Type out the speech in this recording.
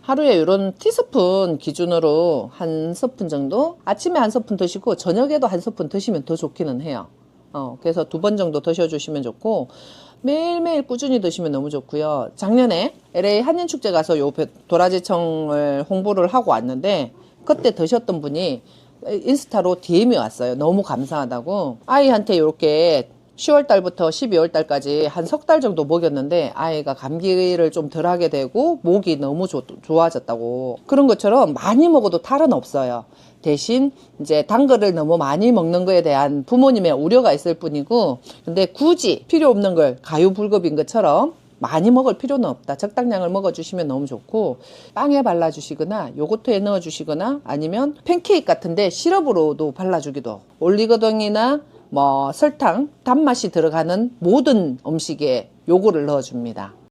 하루에 이런 티스푼 기준으로 한 스푼 정도, 아침에 한 스푼 드시고 저녁에도 한 스푼 드시면 더 좋기는 해요. 그래서 2번 정도 드셔주시면 좋고, 매일매일 꾸준히 드시면 너무 좋고요. 작년에 LA 한인축제 가서 요 도라지청을 홍보를 하고 왔는데, 그때 드셨던 분이 인스타로 DM이 왔어요. 너무 감사하다고. 아이한테 이렇게 10월 달부터 12월 달까지 한 석 달 정도 먹였는데 아이가 감기를 좀 덜하게 되고 목이 너무 좋아졌다고. 그런 것처럼 많이 먹어도 탈은 없어요. 대신 이제 단 거를 너무 많이 먹는 거에 대한 부모님의 우려가 있을 뿐이고, 근데 굳이 필요 없는 걸 가유불급인 것처럼 많이 먹을 필요는 없다. 적당량을 먹어주시면 너무 좋고, 빵에 발라주시거나 요거트에 넣어주시거나 아니면 팬케이크 같은데 시럽으로도 발라주기도, 올리고당이나 뭐 설탕, 단맛이 들어가는 모든 음식에 요거를 넣어줍니다.